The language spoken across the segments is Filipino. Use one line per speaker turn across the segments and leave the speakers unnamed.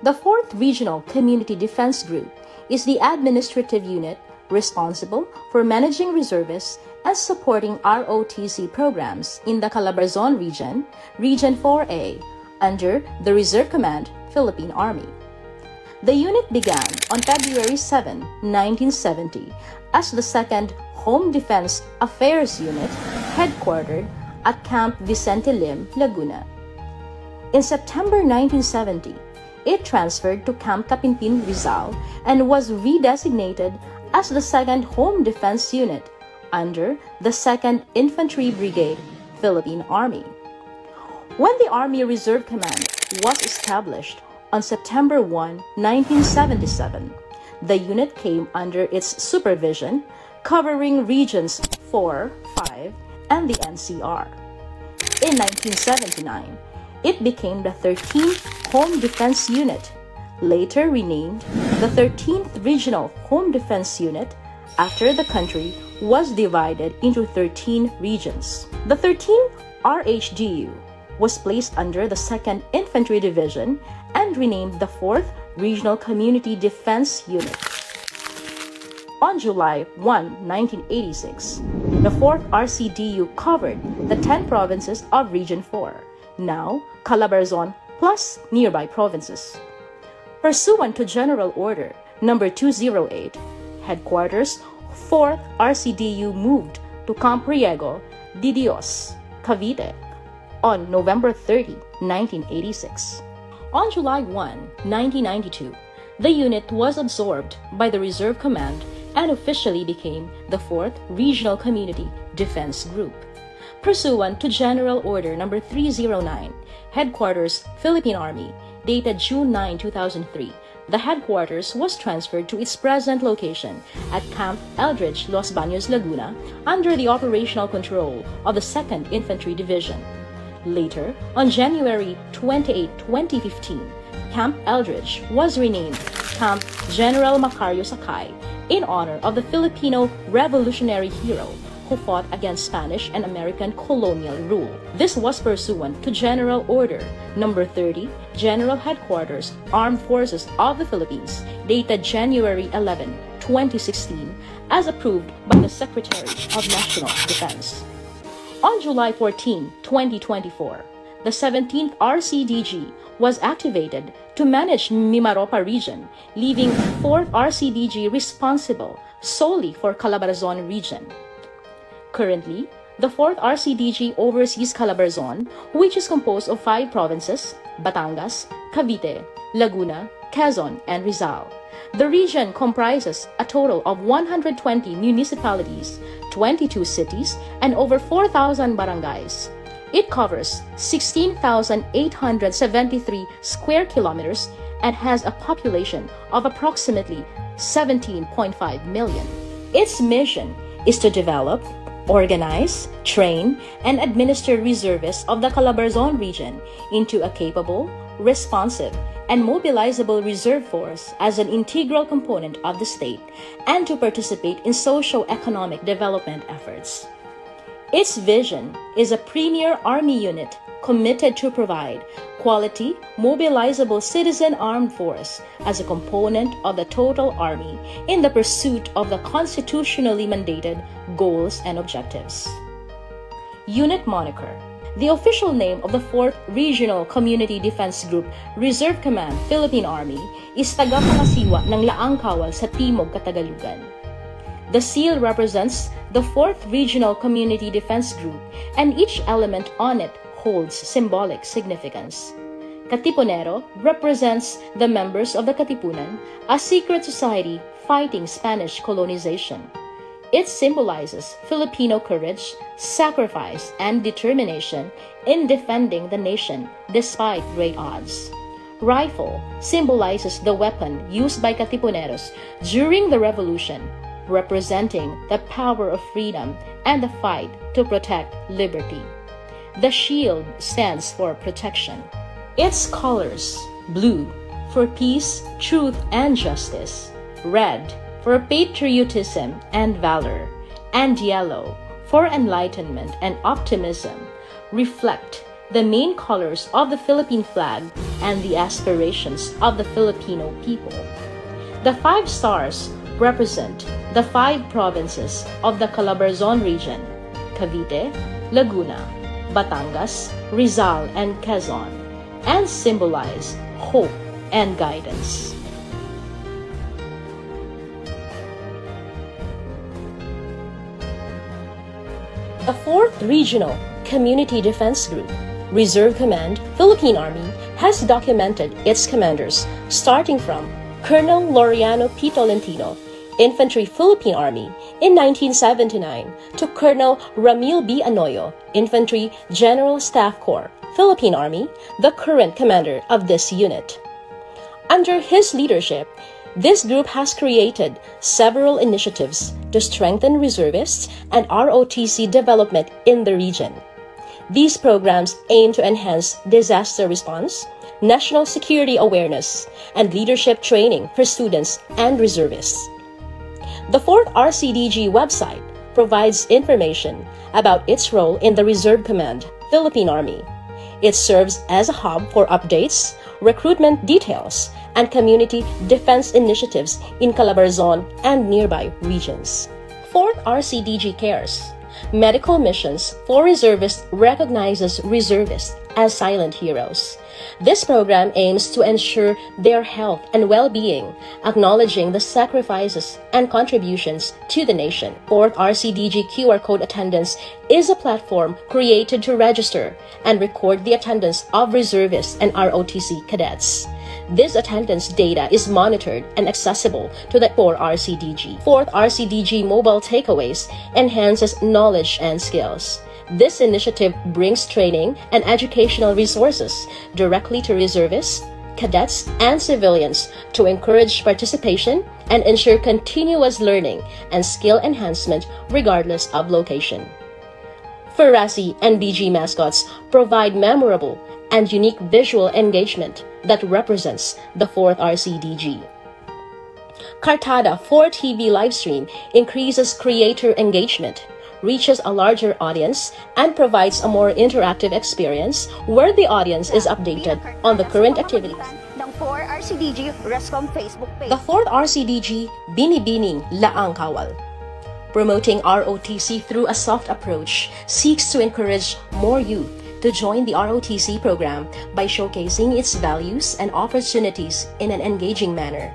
The 4th Regional Community Defense Group is the administrative unit responsible for managing reservists and supporting ROTC programs in the Calabarzon region, Region 4A, under the Reserve Command, Philippine Army. The unit began on February 7, 1970 as the 2nd Home Defense Affairs Unit, headquartered at Camp Vicente Lim, Laguna. In September 1970, it transferred to Camp Capinpin, Rizal, and was redesignated as the 2nd Home Defense Unit under the 2nd Infantry Brigade, Philippine Army. When the Army Reserve Command was established on September 1, 1977, the unit came under its supervision, covering Regions 4, 5, and the NCR. In 1979, it became the 13th Home Defense Unit, later renamed the 13th Regional Home Defense Unit after the country was divided into 13 regions. The 13th RHDU was placed under the 2nd Infantry Division and renamed the 4th Regional Community Defense Unit. On July 1, 1986, the 4th RCDU covered the 10 provinces of Region 4, now Calabarzon plus nearby provinces. Pursuant to General Order No. 208, Headquarters 4th RCDU moved to Camp Riego de Dios, Cavite, on November 30, 1986. On July 1, 1992, the unit was absorbed by the Reserve Command and officially became the 4th Regional Community Defense Group. Pursuant to General Order No. 309, Headquarters Philippine Army, dated June 9, 2003, the headquarters was transferred to its present location at Camp Eldridge, Los Baños, Laguna, under the operational control of the 2nd Infantry Division. Later, on January 28, 2015, Camp Eldridge was renamed Camp General Macario Sakay in honor of the Filipino revolutionary hero who fought against Spanish and American colonial rule. This was pursuant to General Order No. 30, General Headquarters Armed Forces of the Philippines, dated January 11, 2016, as approved by the Secretary of National Defense. On July 14, 2024, the 17th RCDG was activated to manage Mimaropa region, leaving 4th RCDG responsible solely for Calabarzon region. Currently, the 4th RCDG oversees Calabarzon, which is composed of 5 provinces: Batangas, Cavite, Laguna, Quezon, and Rizal. The region comprises a total of 120 municipalities, 22 cities, and over 4,000 barangays. It covers 16,873 square kilometers and has a population of approximately 17.5 million. Its mission is to develop, organize, train, and administer reservists of the Calabarzon region into a capable, responsive, and mobilizable reserve force as an integral component of the state, and to participate in socio-economic development efforts. Its vision is a premier army unit committed to provide quality, mobilizable citizen armed force as a component of the total army in the pursuit of the constitutionally mandated goals and objectives. Unit Moniker. The official name of the 4th Regional Community Defense Group Reserve Command Philippine Army is Tagapangasiwa ng Laang Kawal sa Timog Katagalugan. The seal represents the 4th Regional Community Defense Group, and each element on it holds symbolic significance. Katipunero represents the members of the Katipunan, a secret society fighting Spanish colonization. It symbolizes Filipino courage, sacrifice, and determination in defending the nation despite great odds. Rifle symbolizes the weapon used by Katipuneros during the revolution, representing the power of freedom and the fight to protect liberty. The shield stands for protection. Its colors: blue for peace, truth, and justice; red for patriotism and valor; and yellow for enlightenment and optimism, reflect the main colors of the Philippine flag and the aspirations of the Filipino people. The 5 stars represent the 5 provinces of the Calabarzon region: Cavite, Laguna, Batangas, Rizal, and Quezon, and symbolize hope and guidance. The 4th Regional Community Defense Group, Reserve Command, Philippine Army, has documented its commanders starting from Colonel Laureano P. Tolentino, Infantry Philippine Army, in 1979 to Colonel Ramil B. Anoyo, Infantry General Staff Corps, Philippine Army, the current commander of this unit. Under his leadership, this group has created several initiatives to strengthen reservists and ROTC development in the region. These programs aim to enhance disaster response, national security awareness, and leadership training for students and reservists. The 4th RCDG website provides information about its role in the Reserve Command, Philippine Army. It serves as a hub for updates, recruitment details, and community defense initiatives in Calabarzon and nearby regions. 4th RCDG Cares, Medical Missions for Reservists recognizes reservists as silent heroes. This program aims to ensure their health and well-being, acknowledging the sacrifices and contributions to the nation. 4th RCDG QR Code Attendance is a platform created to register and record the attendance of reservists and ROTC cadets. This attendance data is monitored and accessible to the 4th RCDG. 4th RCDG Mobile Takeaways enhances knowledge and skills. This initiative brings training and educational resources directly to reservists, cadets, and civilians to encourage participation and ensure continuous learning and skill enhancement regardless of location. FERASI and BG mascots provide memorable and unique visual engagement that represents the 4th RCDG. Cartada 4 TV livestream increases creator engagement, reaches a larger audience, and provides a more interactive experience where the audience is updated on the current activities.
Ng 4 RCDG Rescom Facebook page.
The 4th RCDG Binibining Laang Kawal, promoting ROTC through a soft approach, seeks to encourage more youth to join the ROTC program by showcasing its values and opportunities in an engaging manner.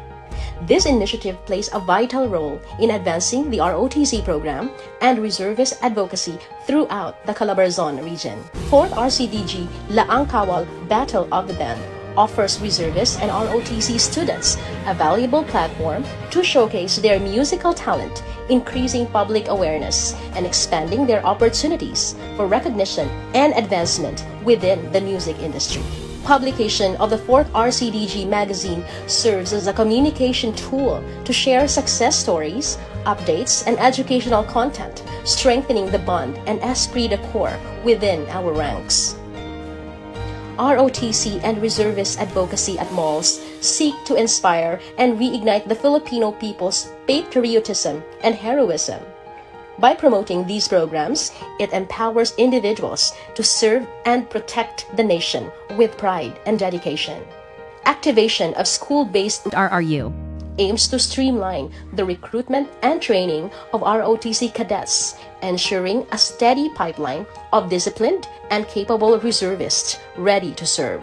This initiative plays a vital role in advancing the ROTC program and reservist advocacy throughout the Calabarzon region. 4th RCDG Laang Kawal Battle of the Band offers reservists and ROTC students a valuable platform to showcase their musical talent, increasing public awareness and expanding their opportunities for recognition and advancement within the music industry. Publication of the 4th RCDG magazine serves as a communication tool to share success stories, updates, and educational content, strengthening the bond and esprit de corps within our ranks. ROTC and reservist advocacy at malls seek to inspire and reignite the Filipino people's patriotism and heroism. By promoting these programs, it empowers individuals to serve and protect the nation with pride and dedication. Activation of school-based
RRU
aims to streamline the recruitment and training of ROTC cadets, ensuring a steady pipeline of disciplined and capable reservists ready to serve.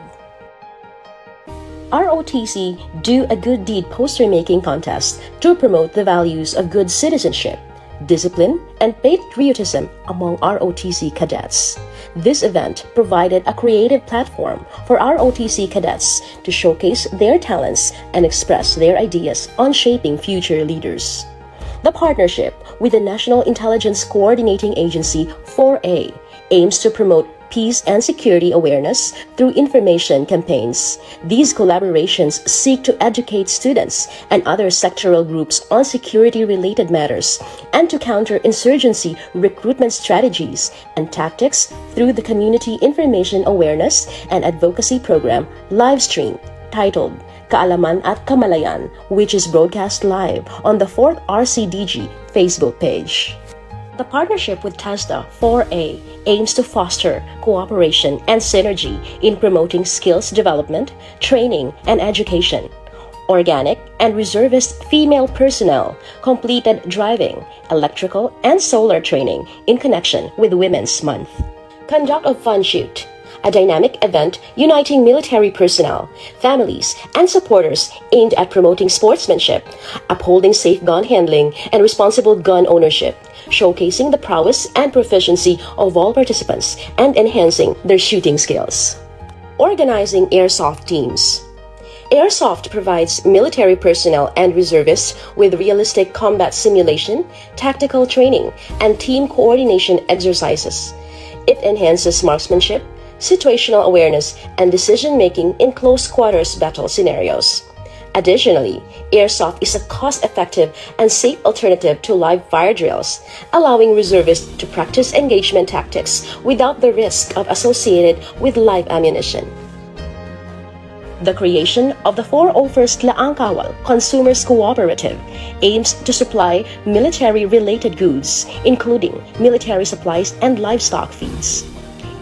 ROTC Do a Good Deed poster-making contest to promote the values of good citizenship, discipline, and patriotism among ROTC cadets. This event provided a creative platform for ROTC cadets to showcase their talents and express their ideas on shaping future leaders. The partnership with the National Intelligence Coordinating Agency 4A aims to promote peace and security awareness through information campaigns. These collaborations seek to educate students and other sectoral groups on security-related matters and to counter insurgency recruitment strategies and tactics through the Community Information Awareness and Advocacy Program livestream titled Kaalaman at Kamalayan, which is broadcast live on the 4th RCDG Facebook page.
The partnership with TESDA 4A aims to foster cooperation and synergy in promoting skills development, training, and education. Organic and reservist female personnel completed driving, electrical, and solar training in connection with Women's Month. Conduct of Fun Shoot, a dynamic event uniting military personnel, families, and supporters aimed at promoting sportsmanship, upholding safe gun handling, and responsible gun ownership, showcasing the prowess and proficiency of all participants and enhancing their shooting skills. Organizing airsoft teams. Airsoft provides military personnel and reservists with realistic combat simulation, tactical training, and team coordination exercises. It enhances marksmanship, situational awareness, and decision-making in close-quarters battle scenarios. Additionally, airsoft is a cost-effective and safe alternative to live fire drills, allowing reservists to practice engagement tactics without the risk of associated with live ammunition. The creation of the 401st Laangkawal Consumers Cooperative aims to supply military-related goods, including military supplies and livestock feeds.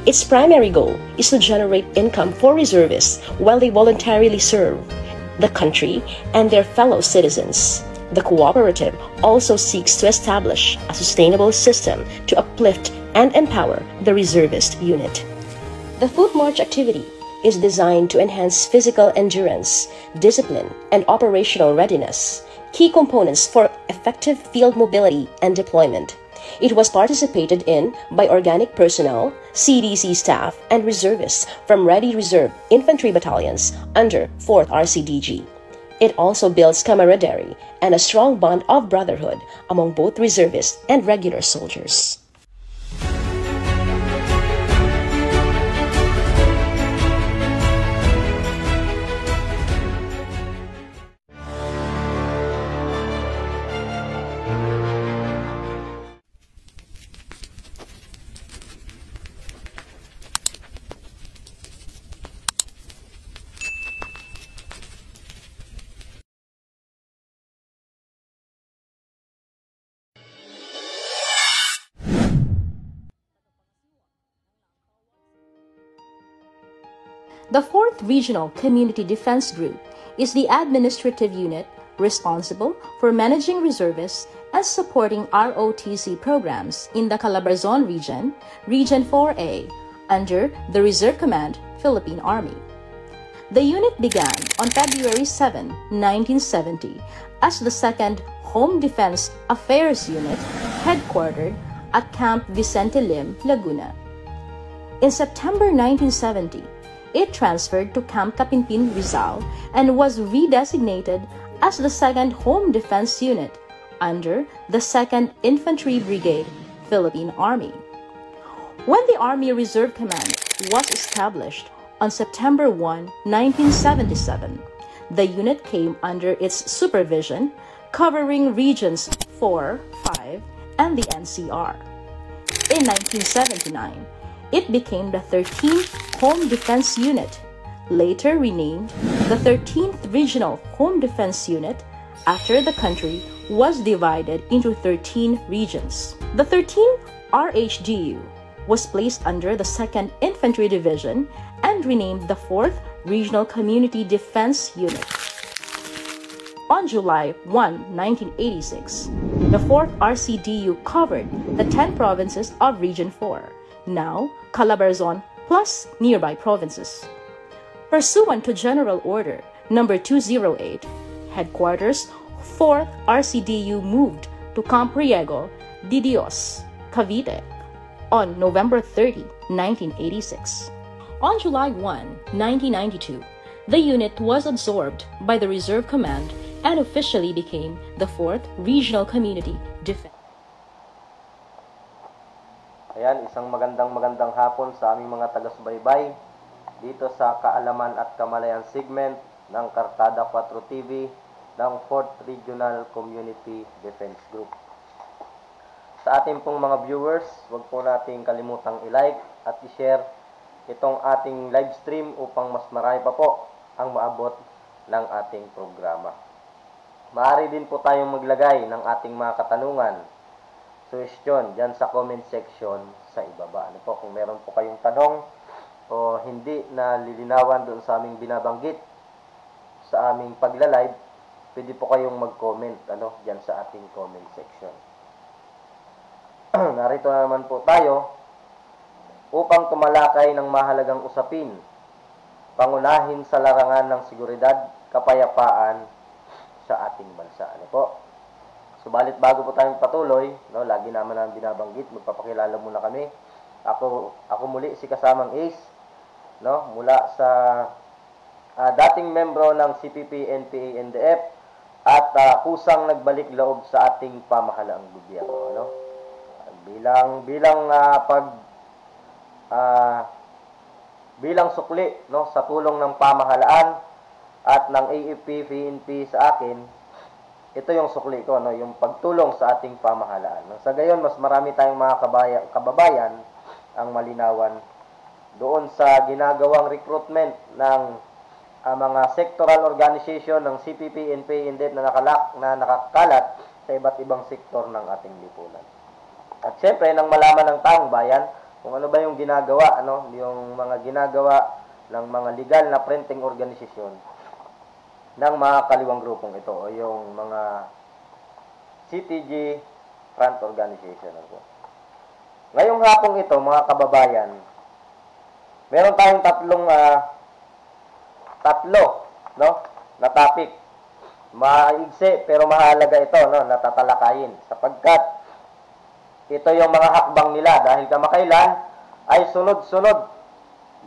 Its primary goal is to generate income for reservists while they voluntarily serve the country and their fellow citizens. The cooperative also seeks to establish a sustainable system to uplift and empower the reservist unit. The Foot March activity is designed to enhance physical endurance, discipline, and operational readiness, key components for effective field mobility and deployment. It was participated in by organic personnel, CDC staff, and reservists from Ready Reserve Infantry Battalions under 4th RCDG. It also builds camaraderie and a strong bond of brotherhood among both reservists and regular soldiers.
The 4th Regional Community Defense Group is the administrative unit responsible for managing reservists and supporting ROTC programs in the Calabarzon region, Region 4A, under the Reserve Command, Philippine Army. The unit began on February 7, 1970 as the 2nd Home Defense Affairs Unit, headquartered at Camp Vicente Lim, Laguna. In September 1970, it transferred to Camp Capinpin, Rizal, and was redesignated as the 2nd Home Defense Unit under the 2nd Infantry Brigade, Philippine Army. When the Army Reserve Command was established on September 1, 1977, the unit came under its supervision, covering Regions 4, 5, and the NCR. In 1979, it became the 13th Home Defense Unit, later renamed the 13th Regional Home Defense Unit after the country was divided into 13 regions. The 13th RHDU was placed under the 2nd Infantry Division and renamed the 4th Regional Community Defense Unit. On July 1, 1986, the 4th RCDU covered the 10 provinces of Region 4, now Calabarzon plus nearby provinces. Pursuant to General Order Number 208, Headquarters 4th RCDU moved to Camp Riego de Dios, Cavite, on November 30, 1986. On July 1, 1992, the unit was absorbed by the Reserve Command and officially became the 4th Regional Community Defense.
Ayan, isang magandang hapon sa aming mga taga-subaybay dito sa Kaalaman at Kamalayan segment ng Kartada 4 TV ng 4th Regional Community Defense Group. Sa ating pong mga viewers, huwag po nating kalimutang i-like at i-share itong ating live stream upang mas marami pa po ang maabot ng ating programa. Maaari din po tayong maglagay ng ating mga katanungan suhestyon dyan sa comment section sa ibaba. Ano po, kung meron po kayong tanong o hindi na lilinawan doon sa aming binabanggit sa aming pagla-live, pwede po kayong mag-comment dyan sa ating comment section. Narito na naman po tayo upang tumalakay ng mahalagang usapin, pangunahin sa larangan ng seguridad, kapayapaan sa ating bansa. Ano po? Subalit bago po tayong patuloy, lagi naman ang binabanggit, magpapakilala muna kami. Ako muli si kasamang Ace, mula sa dating membro ng CPP, NPA, NDF at kusang nagbalik loob sa ating pamahalaang gobyerno. Bilang sukli sa tulong ng pamahalaan at ng AFP, PNP sa akin, ito yung sukli ko, yung pagtulong sa ating pamahalaan. Sa gayon, mas marami tayong mga kababayan ang malinawan doon sa ginagawang recruitment ng mga sectoral organization ng CPP, NPA, NDF na nakakalat sa iba't ibang sektor ng ating lipunan. At syempre, nang malaman ng taong bayan kung ano ba yung ginagawa, yung mga ginagawa ng mga legal na printing organisasyon ng mga kaliwang grupong ito o yung mga CTG front organization. Ngayong hapong ito, mga kababayan, meron tayong tatlo na topic. Maigsi pero mahalaga ito na tatalakayin sapagkat ito yung mga hakbang nila dahil kamakailan ay sunod-sunod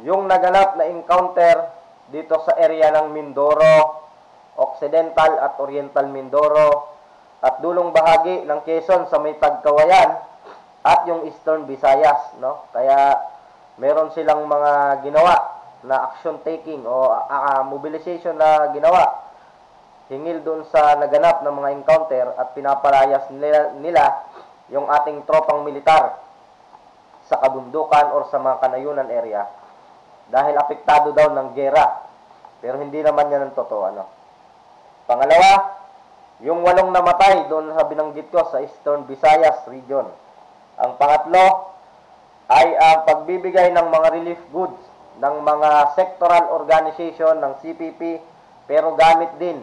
yung naganap na encounter dito sa area ng Mindoro, Occidental at Oriental Mindoro at dulong bahagi ng Quezon sa may Tagkawayan at yung Eastern Visayas. Kaya meron silang mga ginawa na action taking o mobilization na ginawa hingil doon sa naganap ng mga encounter at pinapalayas nila yung ating tropang militar sa kabundukan o sa mga kanayunan area dahil apektado daw ng gera. Pero hindi naman yan ang totoo. Pangalawa, yung 8 namatay doon sa binanggit ko sa Eastern Visayas region. Ang pangatlo ay ang pagbibigay ng mga relief goods ng mga sectoral organization ng CPP pero gamit din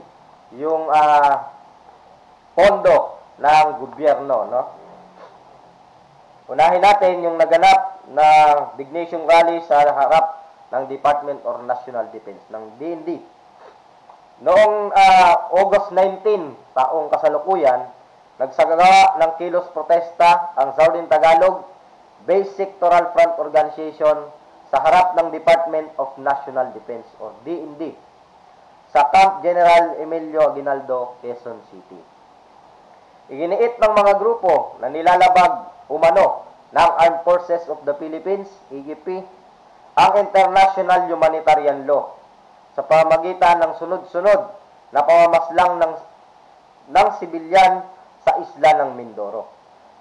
yung pondo ng gobyerno. Unahin natin yung naganap na dignation rally sa harap ng Department of National Defense, ng DND. Noong August 19, taong kasalukuyan, nagsagawa ng kilos protesta ang Southern Tagalog Base Sectoral Front Organization sa harap ng Department of National Defense or DND sa Camp General Emilio Aguinaldo, Quezon City. Iginiit ng mga grupo na nilalabag umano ng Armed Forces of the Philippines, AFP, ang International Humanitarian Law sa pamamagitan ng sunod-sunod na pamamaslang ng sibilyan sa isla ng Mindoro.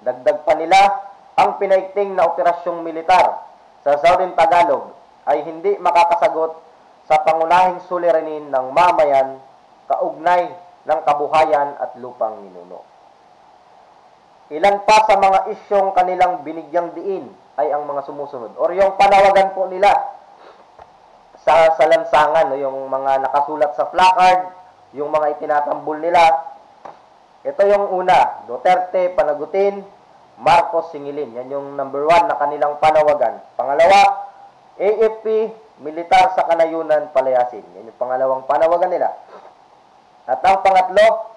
Dagdag pa nila, ang pinaigting na operasyong militar sa Southern Tagalog ay hindi makakasagot sa pangunahing suliranin ng mamayan kaugnay ng kabuhayan at lupang ninuno. Ilan pa sa mga isyong kanilang binigyang diin ay ang mga sumusunod. Or yung panawagan po nila sa lansangan, yung mga nakasulat sa placard, yung mga itinatambol nila. Ito yung una, Duterte panagutin, Marcos singilin. Yan yung number 1 na kanilang panawagan. Pangalawa, AFP, militar sa kanayunan palayasin. Yan yung pangalawang panawagan nila. At ang pangatlo,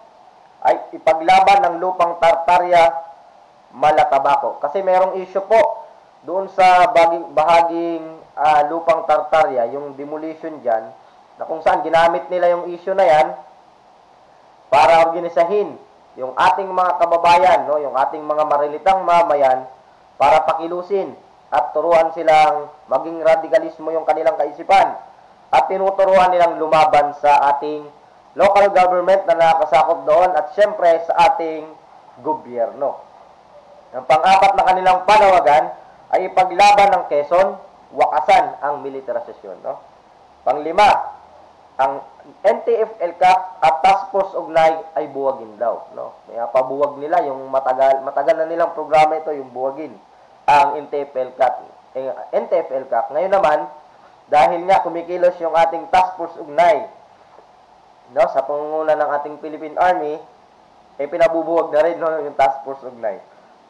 ay ipaglaban ng lupang Tartaria, Malatabako. Kasi merong issue po doon sa bahaging lupang Tartaria, yung demolition dyan, na kung saan ginamit nila yung issue na yan para organisahin yung ating mga kababayan, yung ating mga marilitang mamayan para pakilusin at turuan silang maging radikalismo yung kanilang kaisipan at tinuturuan nilang lumaban sa ating local government na nakasakop doon at syempre sa ating gobyerno. Ang pang-apat na kanilang panawagan ay ipaglaban ng Quezon, wakasan ang militarisasyon. Panglima ang NTF-ELCAC at Task Force Ugnay ay buwagin daw. No? Kaya pabuwag nila yung matagal na nilang programa ito, yung buwagin ang NTF-ELCAC. NTF-ELCAC. Ngayon naman, dahil nga kumikilos yung ating Task Force Ugnay, no, sa pangunguna ng ating Philippine Army, pinabubuwag na rin, no, yung Task Force Ugnay.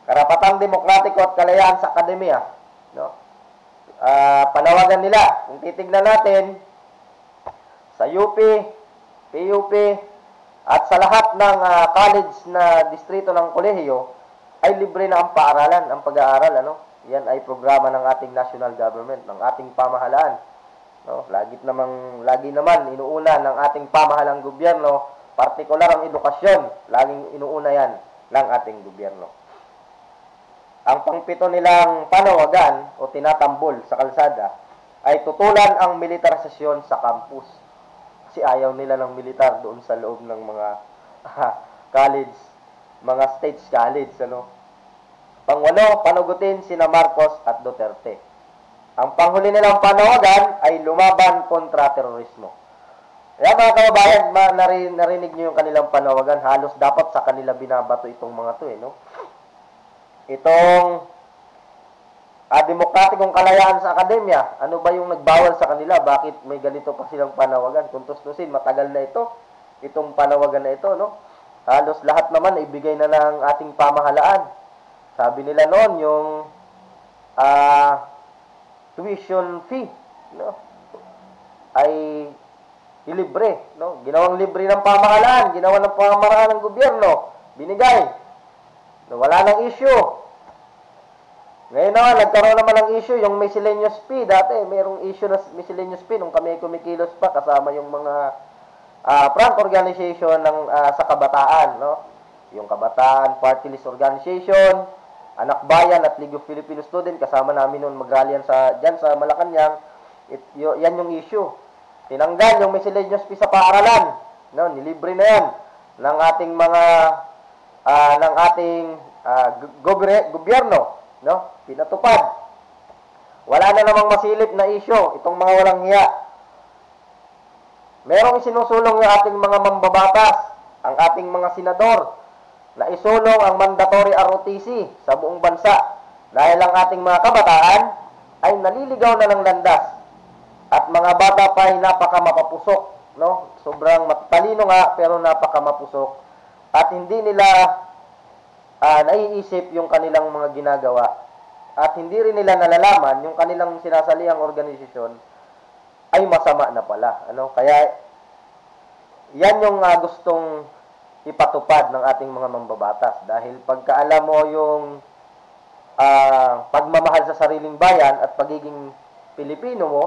Karapatang demokratiko at kalayaan sa akademya, no? Panawagan nila, kung titignan natin, sa UP, PUP, at sa lahat ng college na distrito ng kolehiyo, ay libre na ang paaralan, ang pag-aaral, ano? Yan ay programa ng ating national government, ng ating pamahalaan. No? Lagi naman inuuna ng ating pamahalang gobyerno, partikular ang edukasyon, laging inuuna yan ng ating gobyerno. Ang pangpito nilang panawagan o tinatambol sa kalsada ay tutulan ang militarisasyon sa campus. Kasi ayaw nila ng militar doon sa loob ng mga college, mga state college, ano. Pangwalo, panugutin sina Marcos at Duterte. Ang panghuli nilang panawagan ay lumaban kontra terorismo. Kaya mga kababayan, narinig nyo yung kanilang panawagan, halos dapat sa kanila binabato itong mga to, no? Itong demokratikong kalayaan sa akademya, ano ba yung nagbawal sa kanila? Bakit may ganito pa silang panawagan? Kung tustusin, matagal na itong panawagan na ito, no? Halos lahat naman ibigay na ng ating pamahalaan. Sabi nila noon, yung tuition fee, no, ay ilibre, no? Ginawang libre ng pamahalaan, ginawa ng pamahalaan ng gobyerno, binigay. No, wala nang issue. Ngayon naman, nagkaroon naman ng issue, yung miscellaneous fee. Dati, mayroong issue na miscellaneous fee nung kami kumikilos pa, kasama yung mga front organization ng, sa kabataan, no? Yung Kabataan Party List Organization, Anak Bayan at League of Filipino Students, kasama namin noon mag-rallyan dyan sa Malacanang. Yan yung issue. Tinanggal yung miscellaneous fee sa paaralan, no? Nilibre na yan ng ating mga gobyerno, no? Pinatupad. Wala na namang masilip na issue itong mga walang hiya. Merong isinusulong yung ating mga mambabatas, ang ating mga senador, na isulong ang mandatory ROTC sa buong bansa dahil ang ating mga kabataan ay naliligaw na ng landas at mga bata pa ay napakamapapusok, no? Sobrang matalino nga pero napakamapusok at hindi nila naiisip yung kanilang mga ginagawa at hindi rin nila nalalaman yung kanilang sinasaliang organisasyon ay masama na pala, ano? Kaya yan yung gustong ipatupad ng ating mga mambabatas dahil pagkaalam mo yung pagmamahal sa sariling bayan at pagiging Pilipino mo,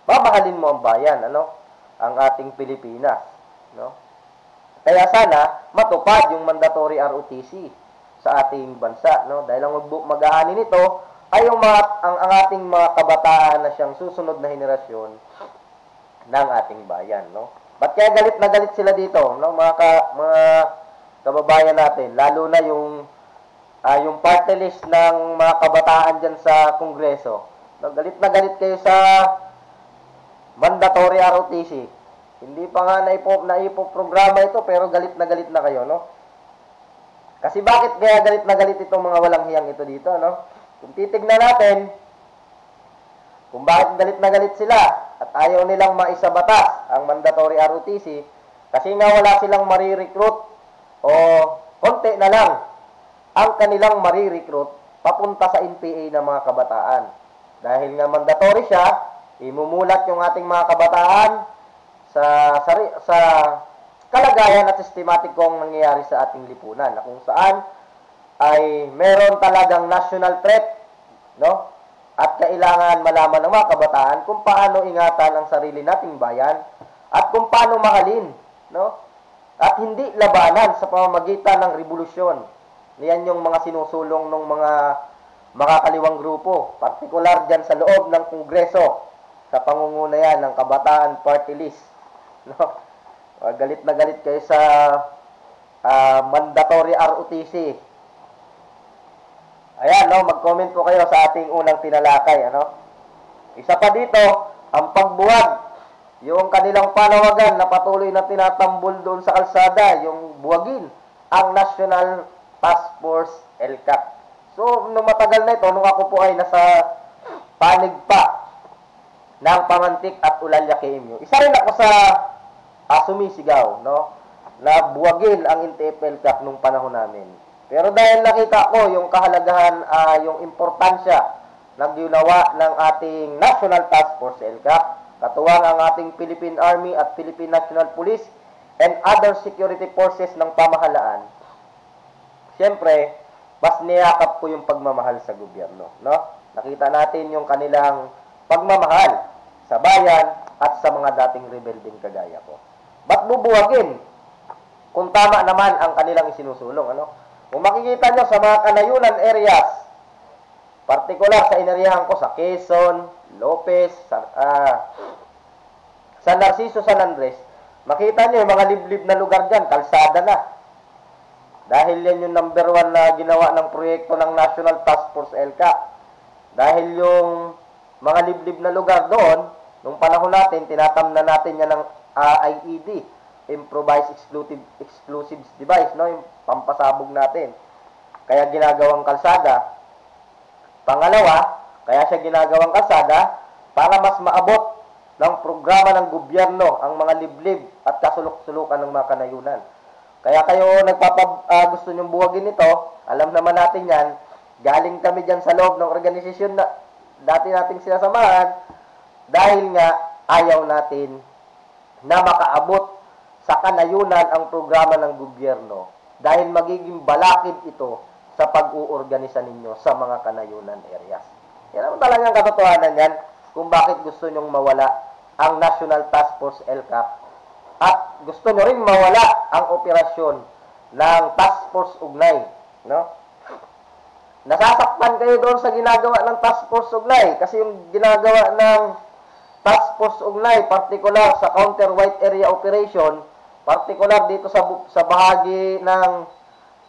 mamahalin mo ang bayan, ano? Ang ating Pilipinas, no? Kaya sana matupad yung mandatory ROTC sa ating bansa, no? Dahil ang mag-aani nito ay yung ang ating mga kabataan na siyang susunod na henerasyon ng ating bayan, no? Ba't kaya galit na galit sila dito, no? Mga kababayan natin, lalo na yung party list ng mga kabataan dyan sa Kongreso. No? Galit na galit kayo sa mandatory ROTC. Hindi pa nga naipo-programa ito, pero galit na kayo, no? Kasi bakit kaya galit na galit itong mga walang hiyang ito dito, no? Kung titignan natin, kung bakit galit na galit sila at ayaw nilang maisabatas ang mandatory ROTC, kasi nga wala silang marirecruit o konti na lang ang kanilang marirecruit papunta sa NPA ng mga kabataan. Dahil nga mandatory siya, imumulat yung ating mga kabataan sa kalagayan at sistematikong nangyayari sa ating lipunan na kung saan ay meron talagang national threat, no? At kailangan malaman ng mga kabataan kung paano ingatan ang sarili nating bayan at kung paano mahalin, no? At hindi labanan sa pamamagitan ng revolusyon. Yan yung mga sinusulong ng mga makakaliwang grupo, partikular dyan sa loob ng Kongreso, sa pangunguna yan ng Kabataan Party List, no? Galit na galit kayo sa mandatory ROTC. Ayan, no, mag-comment po kayo sa ating unang tinalakay, ano? Isa pa dito, ang pagbuwag yung kanilang panawagan na patuloy na tinatambol doon sa kalsada, yung buwagin ang National Task Force LCAP. So, nung matagal na ito, nung ako po ay nasa panig pa ng Pamantik at Ulalya KMU, isa rin ako sa sumisigaw, no? Na buwagin ang NTF LCAP nung panahon namin. Pero dahil nakita ko yung kahalagahan, yung importansya ng ginawa ng ating National Task Force LCAP, katuwang ang ating Philippine Army at Philippine National Police and other security forces ng pamahalaan, siyempre, mas niyakap ko yung pagmamahal sa gobyerno. No? Nakita natin yung kanilang pagmamahal sa bayan at sa mga dating rebelding kagaya ko. Ba't bubuwagin kung tama naman ang kanilang isinusulong? Ano? Kung makikita nyo sa mga kanayunan areas, partikular sa ineriyahan ko sa Quezon, Lopez, San Narciso, San Andres, makita nyo yung mga liblib na lugar dyan, kalsada na. Dahil yan yung number 1 na ginawa ng proyekto ng National Task Force LCAP. Dahil yung mga liblib na lugar doon, nung panahon natin, tinatamnan natin yan ng IED, Improvised Explosive Device, no? Yung pampasabog natin. Kaya ginagawang kalsada. Pangalawa, kaya siya ginagawang kalsada para mas maabot ng programa ng gobyerno ang mga liblib at kasulok-sulukan ng mga kanayunan. Kaya kayo gusto nyong buwagin ito, alam naman natin yan, galing kami dyan sa loob ng organisasyon na dati nating sinasamahan dahil nga ayaw natin na makaabot sa kanayunan ang programa ng gobyerno dahil magiging balakid ito sa pag-uorganisa ninyo sa mga kanayunan areas. Yan ang talagang katotohanan yan kung bakit gusto nyong mawala ang National Task Force LCAP at gusto nyo rin mawala ang operasyon ng Task Force Ugnay. No? Nasasaktan kayo doon sa ginagawa ng Task Force Ugnay kasi yung ginagawa ng Task Force Ugnay, particular sa Counter White Area Operation, particular dito sa bahagi ng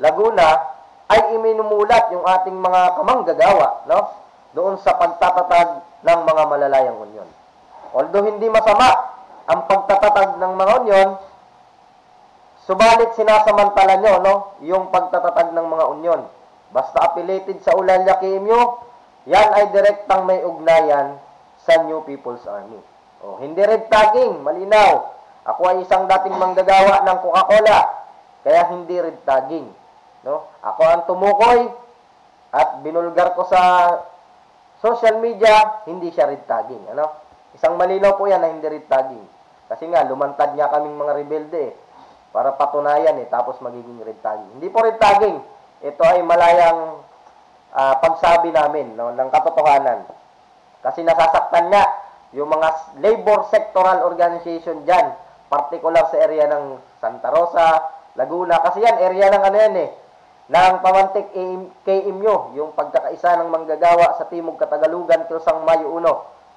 Laguna, ay iminumulat yung ating mga kamanggagawa, no? Doon sa pagtatatag ng mga malalayang unyon. Although hindi masama ang pagtatatag ng mga unyon, subalit sinasamantala nyo, no? Yung pagtatatag ng mga unyon. Basta affiliated sa Ulalya KMU, yan ay direktang may ugnayan sa New People's Army. O, hindi red tagging, malinaw. Ako ay isang dating manggagawa ng Coca-Cola, kaya hindi red tagging. No? Ako ang tumukoy at binulgar ko sa social media, hindi siya red tagging. Ano? Isang malinaw po yan na hindi red tagging. Kasi nga, lumantad niya kaming mga rebelde para patunayan tapos magiging red tagging. Hindi po red tagging. Ito ay malayang pagsabi namin, no, ng katotohanan. Kasi nasasaktan nga yung mga labor sectoral organization dyan, particular sa area ng Santa Rosa, Laguna. Kasi yan, area ng ng Pamantik KMU, yung pagkakaisa ng manggagawa sa Timog Katagalugan, Kilsang Mayo 1.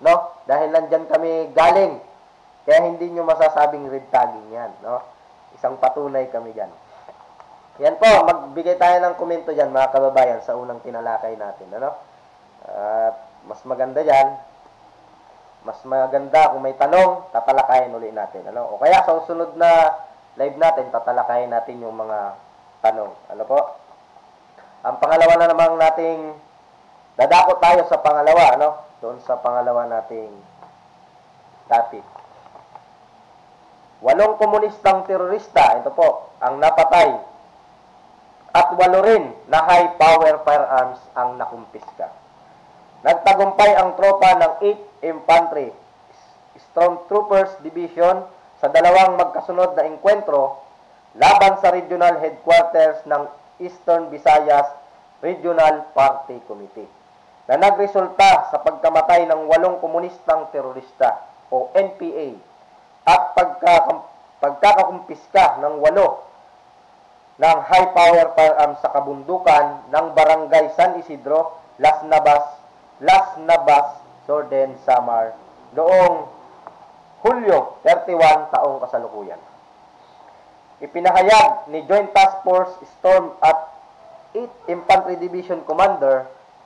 No? Dahil nandyan kami galing. Kaya hindi nyo masasabing red tagging yan. No? Isang patunay kami dyan. Yan po, magbigay tayo ng komento dyan, mga kababayan, sa unang tinalakay natin. Ano? Mas maganda dyan, mas maganda kung may tanong, tatalakayin ulit natin. Ano? O kaya sa susunod na live natin, tatalakayin natin yung mga tanong. Ano po? Ang pangalawa na namang nating dadako tayo sa pangalawa, ano? Doon sa pangalawa nating topic. 8 komunistang terorista, ito po, ang napatay at 8 rin na high-power firearms ang nakumpiska. Nagtagumpay ang tropa ng 8th Infantry Stormtroopers Division sa dalawang magkasunod na engkwentro laban sa regional headquarters ng Eastern Visayas Regional Party Committee na nagresulta sa pagkamatay ng 8 komunistang terorista o NPA at pagkakakumpiska ng 8 ng high-power firearms sa kabundukan ng Barangay San Isidro, Las Navas, Northern Samar noong Hulyo 31 taong kasalukuyan. Ipinahayag ni Joint Task Force Storm at 8th Infantry Division Commander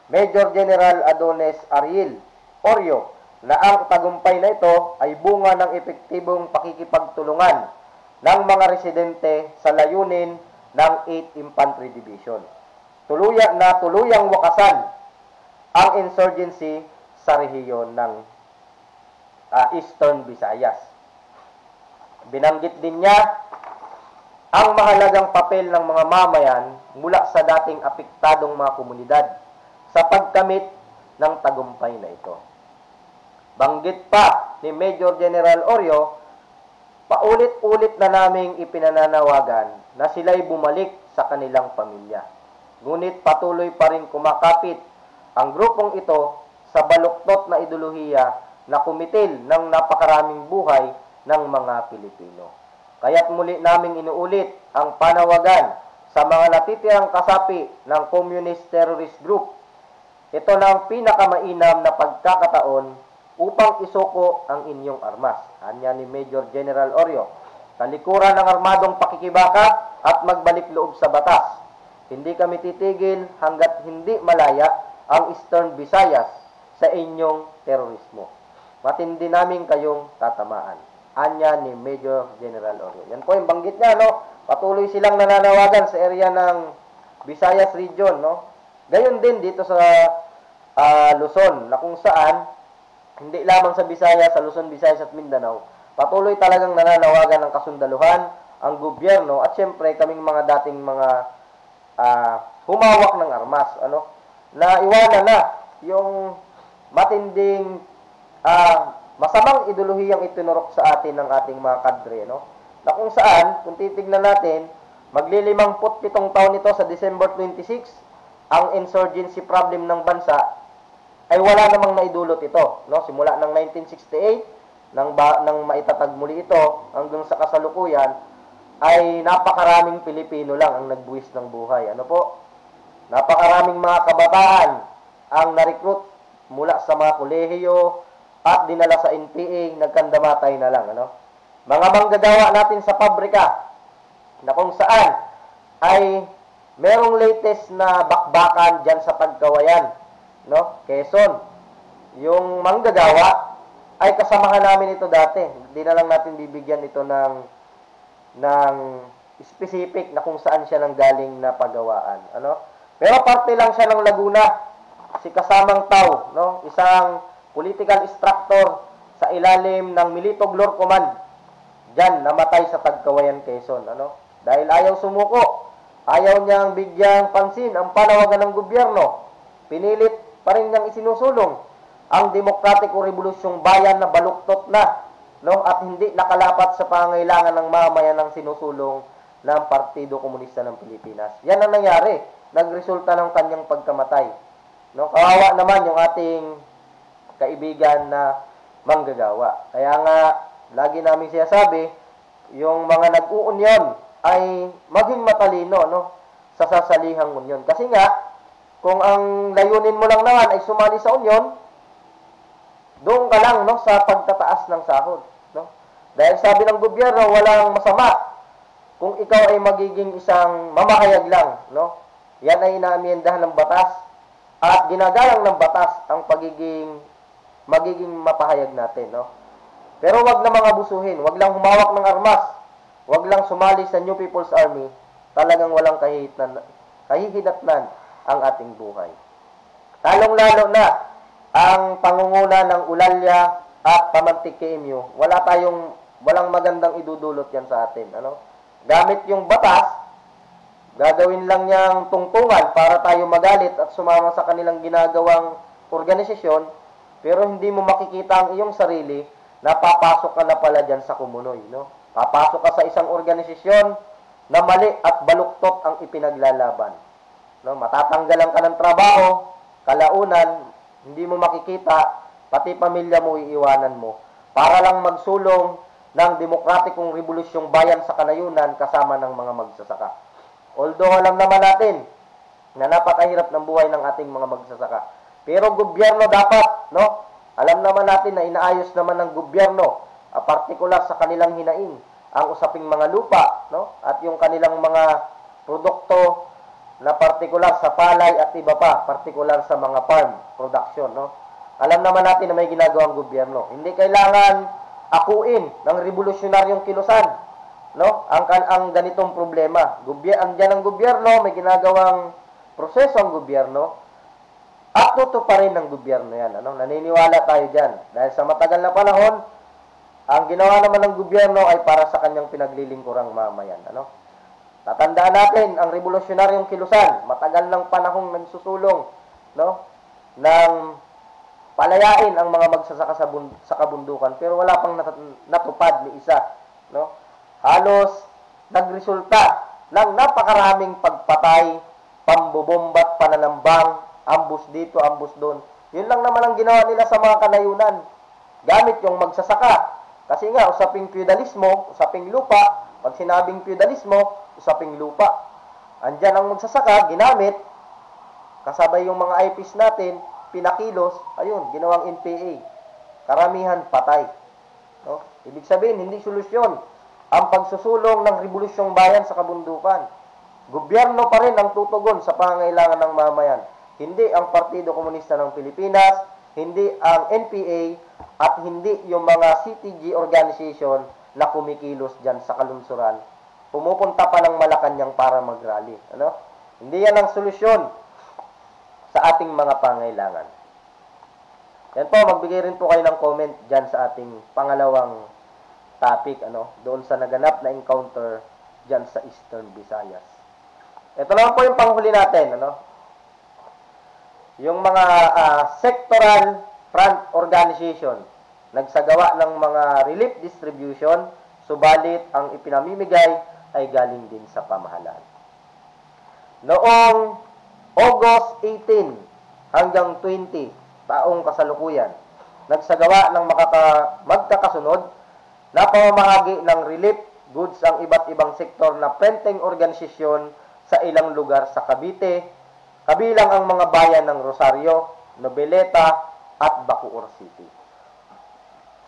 Major General Adonis Ariel Oryo na ang tagumpay na ito ay bunga ng epektibong pakikipagtulungan ng mga residente sa layunin ng 8th Infantry Division. Tuluyang wakasan ang insurgency sa rehiyon ng Eastern Visayas. Binanggit din niya ang mahalagang papel ng mga mamayan mula sa dating apektadong mga komunidad sa pagkamit ng tagumpay na ito. Banggit pa ni Major General Oryo, paulit-ulit na naming ipinananawagan na sila'y bumalik sa kanilang pamilya. Ngunit patuloy pa rin kumakapit ang grupong ito sa baluktot na ideolohiya na kumitil ng napakaraming buhay ng mga Pilipino. Kaya't muli naming inuulit ang panawagan sa mga natitirang kasapi ng Communist Terrorist Group. Ito na ang pinakamainam na pagkakataon upang isuko ang inyong armas. Anya ni Major General Oryo, talikuran ng armadong pakikibaka at magbalik loob sa batas. Hindi kami titigil hanggat hindi malaya ang Eastern Visayas sa inyong terorismo. Matindi namin kayong tatamaan. Anya ni Major General Oryo. Yan po yung banggit niya, no? Patuloy silang nananawagan sa area ng Visayas region, no? Gayon din dito sa Luzon, na kung saan hindi lamang sa Visayas, sa Luzon, Visayas at Mindanao, patuloy talagang nananawagan ng kasundaluhan, ang gobyerno, at syempre kaming mga dating mga humawak ng armas, ano, na iwanan na yung matinding masamang ideolohiyang itinurok sa atin ng ating mga kadre, no? Na kung saan, kung titignan natin, maglilimamput-pitong taon ito sa December 26, ang insurgency problem ng bansa ay wala namang naidulot ito, no? Simula ng 1968 nang maitatag muli ito hanggang sa kasalukuyan ay napakaraming Pilipino lang ang nagbuwis ng buhay. Ano po? Napakaraming mga kabataan ang na-recruit mula sa mga kolehiyo at dinala sa NPA, nagkandamatay na lang, ano? Mga manggagawa natin sa pabrika na kung saan ay merong latest na bakbakan dyan sa Pagkawayan, no? Quezon. Yung manggagawa ay kasamahan namin ito dati. Hindi na lang natin bibigyan ito ng specific na kung saan siya nanggaling na pagawaan, ano? Pero parte lang siya ng Laguna. Si Kasamang Tao, no? Isang political instructor sa ilalim ng Milito Glor Command. Diyan namatay sa Pagkawayan, Quezon, ano? Dahil ayaw sumuko, ayaw niyang bigyang pansin ang panawagan ng gobyerno. Pinilit pa rin niyang isinusulong ang demokratikong revolusyong bayan na baluktot na, no? At hindi nakalapat sa pangailangan ng mamayan ng sinusulong ng Partido Komunista ng Pilipinas. Yan ang nangyari. Nagresulta ng kanyang pagkamatay. No? Kawawa naman yung ating kaibigan na manggagawa. Kaya nga, lagi namin siya sabi, yung mga nag-uunyon ay maging matalino, no? Sa sasalihang unyon. Kasi nga, kung ang layunin mo lang naman ay sumali sa unyon, doon ka lang, no, sa pagtataas ng sahod, no? Dahil sabi ng gobyerno, walang masama kung ikaw ay magiging isang mamahayag lang, no? Yan ay inaamyendahan ng batas at ginagalang ng batas ang magiging mapahayag natin, no? Pero wag na mga abusuhin, wag lang humawak ng armas, wag lang sumali sa New People's Army, talagang walang kahihinatnan ang ating buhay. Talong-lalo na ang pangunguna ng Ulalya at Pamantik KMU, walang magandang idudulot yan sa atin, ano? Gamit yung batas, gagawin lang niyang tungtungan para tayo magalit at sumama sa kanilang ginagawang organisasyon, pero hindi mo makikita ang iyong sarili na papasok ka na pala dyan sa kumunoy, no? Papasok ka sa isang organisasyon na mali at baluktot ang ipinaglalaban, no? Matatanggalan ka ng trabaho, kalaunan, hindi mo makikita, pati pamilya mo iiwanan mo, para lang magsulong ng demokratikong revolusyong bayan sa kanayunan kasama ng mga magsasaka. Although alam naman natin na napakahirap ng buhay ng ating mga magsasaka. Pero gobyerno dapat, no? Alam naman natin na inaayos naman ng gobyerno, partikular sa kanilang hinaing, ang usaping mga lupa, no? At yung kanilang mga produkto na partikular sa palay at iba pa, partikular sa mga farm production, no? Alam naman natin na may ginagawang gobyerno. Hindi kailangan akuin ng revolusyonaryong kilusan, no? Ang ganitong problema. Andyan ang gobyerno, may ginagawang proseso ang gobyerno, at tutuparin ng gobyerno yan. Ano? Naniniwala tayo dyan. Dahil sa matagal na panahon, ang ginawa naman ng gobyerno ay para sa kanyang pinaglilingkurang mamayan. Ano? Tatandaan natin, ang revolusyonaryong kilusan, matagal ng panahong nagsusulong, no? Ng palayain ang mga magsasaka sa kabundukan, pero wala pang natupad ni isa. No? Halos nagresulta ng napakaraming pagpatay, pambobombat, pananambang, ambus dito, ambus doon. Yun lang naman ang ginawa nila sa mga kanayunan. Gamit yung magsasaka. Kasi nga, usaping feudalismo, usaping lupa. Pag sinabing feudalismo, usaping lupa. Andyan ang magsasaka, ginamit. Kasabay yung mga IPs natin, pinakilos, ayun, ginawang NPA. Karamihan patay. No? Ibig sabihin, hindi solusyon ang pagsusulong ng revolusyong bayan sa kabundukan. Gobyerno pa rin ang tutugon sa pangangailangan ng mamayan. Hindi ang Partido Komunista ng Pilipinas, hindi ang NPA, at hindi yung mga CTG organization na kumikilos dyan sa kalunsuran. Pumupunta pa ng Malacanang para mag-rally. Ano? Hindi yan ang solusyon sa ating mga pangailangan. Yan po, magbigay rin po kayo ng comment dyan sa ating pangalawang topic, doon sa naganap na encounter dyan sa Eastern Visayas. Ito naman po yung panghuli natin, yung mga sectoral front organization, nagsagawa ng mga relief distribution, subalit ang ipinamimigay ay galing din sa pamahalaan. Noong August 18 hanggang 20, taong kasalukuyan, nagsagawa ng magkakasunod na pamamahagi ng relief goods ang iba't ibang sektor na printing organisasyon sa ilang lugar sa Cavite, kabilang ang mga bayan ng Rosario, Noveleta, at Bacoor City.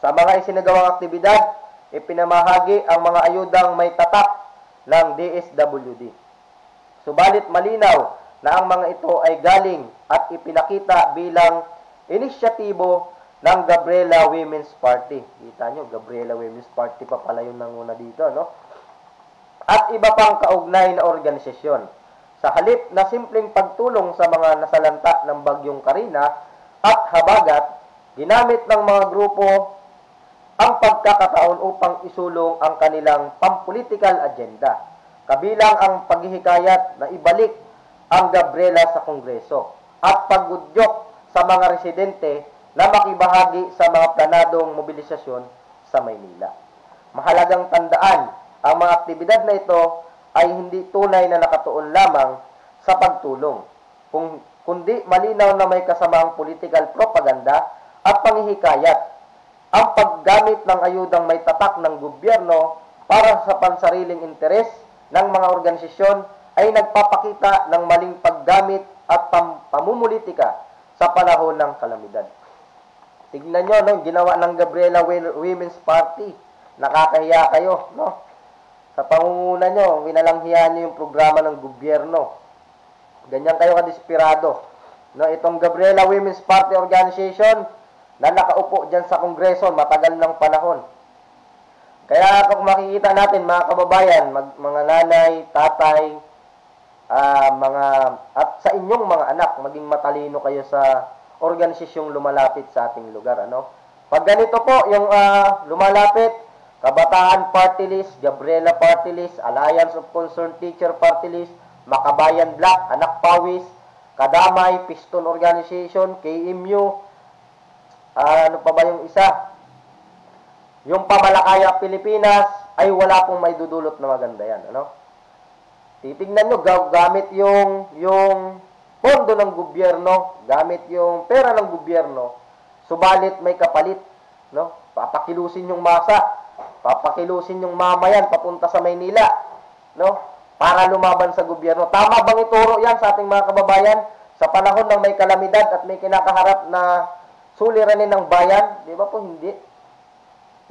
Sa mga isinagawang aktibidad, ipinamahagi ang mga ayudang may tatak ng DSWD. Subalit malinaw na ang mga ito ay galing at ipinakita bilang inisyatibo ng Gabriela Women's Party. Kita nyo, Gabriela Women's Party pa pala yung nanguna dito, At iba pang kaugnay na organisasyon. Sa halip na simpleng pagtulong sa mga nasalanta ng Bagyong Karina at Habagat, ginamit ng mga grupo ang pagkakataon upang isulong ang kanilang pampolitical agenda, kabilang ang paghihikayat na ibalik ang Gabriela sa Kongreso at paggudyok sa mga residente na makibahagi sa mga planadong mobilisasyon sa Maynila. Mahalagang tandaan, ang mga aktibidad na ito ay hindi tunay na nakatuon lamang sa pagtulong, kundi malinaw na may kasamaang political propaganda at panghihikayat. Ang paggamit ng ayudang may tatak ng gobyerno para sa pansariling interes ng mga organisasyon ay nagpapakita ng maling paggamit at pamumulitika sa panahon ng kalamidad. Tignan nyo, ginawa ng Gabriela Women's Party. Nakakahiya kayo, Sa pangunguna nyo, winalanghiyan nyo yung programa ng gobyerno. Ganyan kayo kadesperado. Itong Gabriela Women's Party Organization na nakaupo dyan sa Kongreso matagal ng panahon. Kaya kung makikita natin, mga kababayan, mga nanay, tatay, at sa inyong mga anak, maging matalino kayo sa organisasyong lumalapit sa ating lugar. Pag ganito po, yung lumalapit, Kabataan Party List, Gabriela Party List, Alliance of Concerned Teacher Party List, Makabayan Black, Anak Pawis, Kadamay, Piston Organization, KMU, ano pa ba yung isa? Yung Pamalakaya Pilipinas, ay wala pong may dudulot na maganda yan. Titignan nyo, gamit yung pondo ng gobyerno, gamit yung pera ng gobyerno, subalit may kapalit. Papakilusin yung masa, papakilusin yung mamayan papunta sa Maynila, para lumaban sa gobyerno. Tama bang ituro yan sa ating mga kababayan sa panahon ng may kalamidad at may kinakaharap na suliranin ng bayan? Di ba po hindi?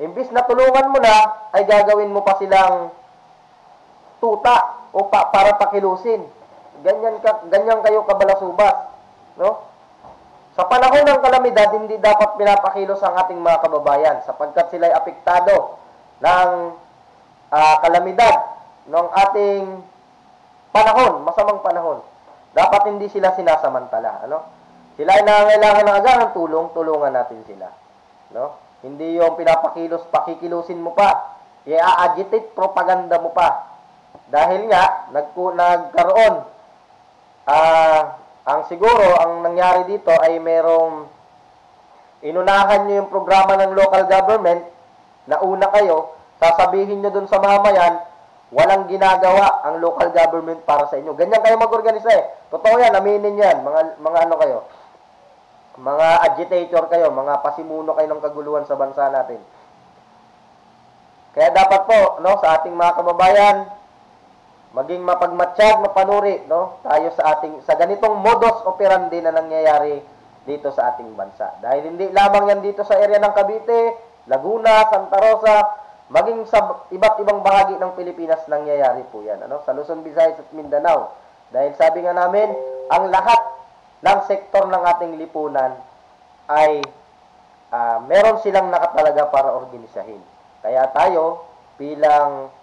Imbis na tulungan mo na, ay gagawin mo pa silang tuta o para pakilusin. Ganyan kayo kabalasubas. Sa Sa panahon ng kalamidad, hindi dapat pinapakilos ang ating mga kababayan sapagkat sila ay apektado ng kalamidad ng ating panahon, masamang panahon. Dapat hindi sila sinasamantala, ano? Sila ay nangangailangan ng agarang tulong, tulungan natin sila, no? Hindi yung pinapakilos, pakikilusin mo pa, i-agitate propaganda mo pa. Dahil nga nagkaroon ang siguro ang nangyari dito ay merong inunahan niyo yung programa ng local government, nauna kayo, sasabihin niyo dun sa mamayan, walang ginagawa ang local government para sa inyo. Ganyan kayo mag-organisa eh. Totoo yan, aminin yan. Mga ano kayo, mga agitator kayo, mga pasimuno kayo ng kaguluhan sa bansa natin. Kaya dapat po, no, sa ating mga kababayan, maging mapagmatsyag, mapanuri, no, tayo sa ganitong modus operandi na nangyayari dito sa ating bansa. Dahil hindi lamang yan dito sa area ng Cavite, Laguna, Santa Rosa, maging sa iba't ibang bahagi ng Pilipinas nangyayari po yan, ano, sa Luzon, Visayas at Mindanao. Dahil sabi nga namin, ang lahat ng sektor ng ating lipunan ay meron silang nakatalaga para organisahin. Kaya tayo bilang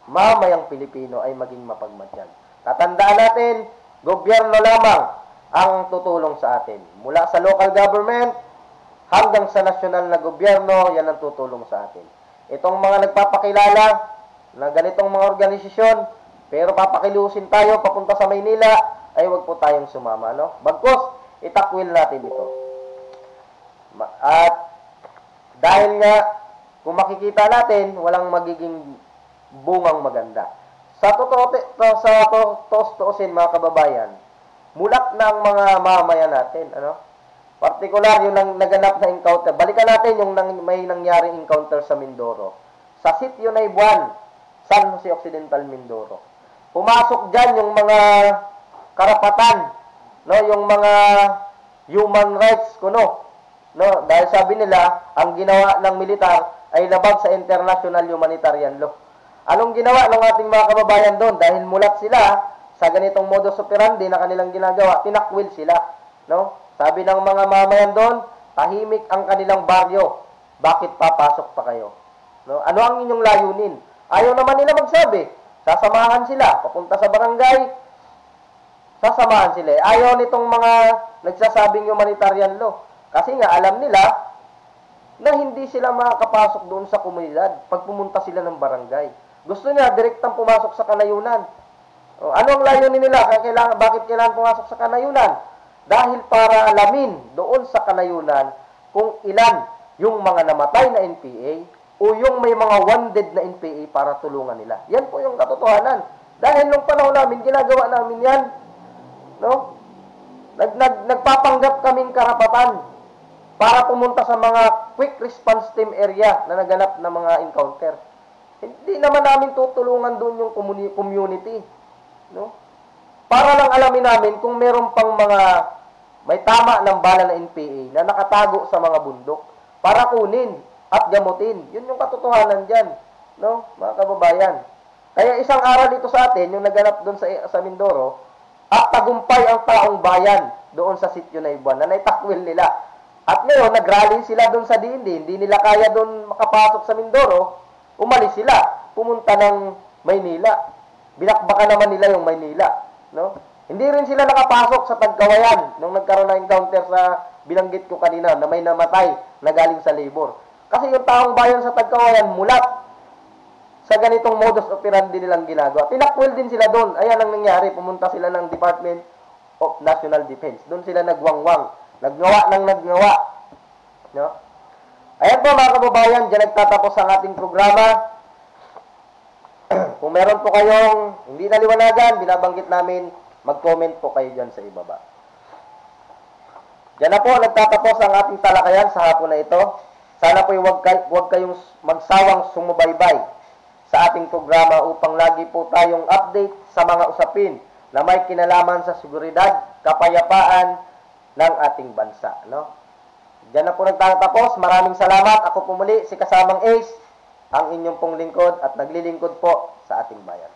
mamayang Pilipino ay maging mapagmatsyag. Tatandaan natin, gobyerno lamang ang tutulong sa atin. Mula sa local government hanggang sa nasyonal na gobyerno, yan ang tutulong sa atin. Itong mga nagpapakilala na ganitong mga organisasyon, pero papakilusin tayo papunta sa Maynila, ay wag po tayong sumama, no? Bagkus, itakwil natin ito. At dahil nga, kung makikita natin, walang magiging bungang maganda. Sa tutusin mga kababayan, mulat ng mga mamamayan natin, ano? Partikular yung naganap na encounter. Balikan natin yung may nangyaring encounter sa Mindoro. Sa sitio na Ibuan, San Jose Occidental, Mindoro. Pumasok dyan yung mga karapatan, no, yung mga human rights kuno, no, dahil sabi nila ang ginawa ng militar ay labag sa international humanitarian law. Anong ginawa ng ating mga kababayan doon? Dahil mulat sila sa ganitong modus operandi na kanilang ginagawa, tinakwil sila, no? Sabi ng mga mamayan doon, tahimik ang kanilang baryo. Bakit papasok pa kayo? No? Ano ang inyong layunin? Ayaw naman nila magsabi. Sasamahan sila papunta sa barangay. Sasamahan sila. Ayaw nitong mga nagsasabing humanitarian law. Kasi nga alam nila na hindi sila makakapasok doon sa komunidad pag pumunta sila ng barangay. Gusto niya direktang pumasok sa kanayunan. Ano ang layunin nila? Bakit kailangan pumasok sa kanayunan? Dahil para alamin doon sa kanayunan kung ilan yung mga namatay na NPA o yung may mga wanted na NPA para tulungan nila. Yan po yung katotohanan. Dahil nung panahon namin, ginagawa namin yan. No? Nagpapanggap kaming karapatan para pumunta sa mga quick response team area na naganap na mga encounter. Hindi naman namin tutulungan doon yung community. No? Para lang alamin namin kung meron pang mga may tama ng bala na NPA na nakatago sa mga bundok para kunin at gamutin. Yun yung katotohanan dyan, no, mga kababayan. Kaya isang aral dito sa atin, yung naganap doon sa Mindoro, at tagumpay ang taong bayan doon sa sitio na Ibuan, na naitakwil nila. At ngayon, nagrally sila doon sa Dindi, hindi nila kaya doon makapasok sa Mindoro, umalis sila, pumunta ng Maynila. Binakbakan naman nila yung Maynila, no? Hindi rin sila nakapasok sa Tagkawayan nung nagkaroon ng encounter sa binanggit ko kanina na may namatay na galing sa labor. Kasi yung taong bayan sa Tagkawayan mulat sa ganitong modus operandi nilang ginagawa. Tinakwil din sila doon. Ayan ang nangyari. Pumunta sila ng Department of National Defense. Doon sila nagwangwang. Naggawa. No? Ayan po mga kababayan, dyan nagtatapos ang ating programa. Kung meron po kayong hindi naliwanagan, binabanggit namin, mag-comment po kayo dyan sa ibaba. Diyan na po nagtatapos ang ating talakayan sa hapon na ito. Sana po huwag kayong magsawang sumubaybay sa ating programa upang lagi po tayong update sa mga usapin na may kinalaman sa seguridad, kapayapaan ng ating bansa. No? Diyan na po nagtatapos. Maraming salamat. Ako po muli si kasamang Ace, ang inyong pong lingkod at naglilingkod po sa ating bayan.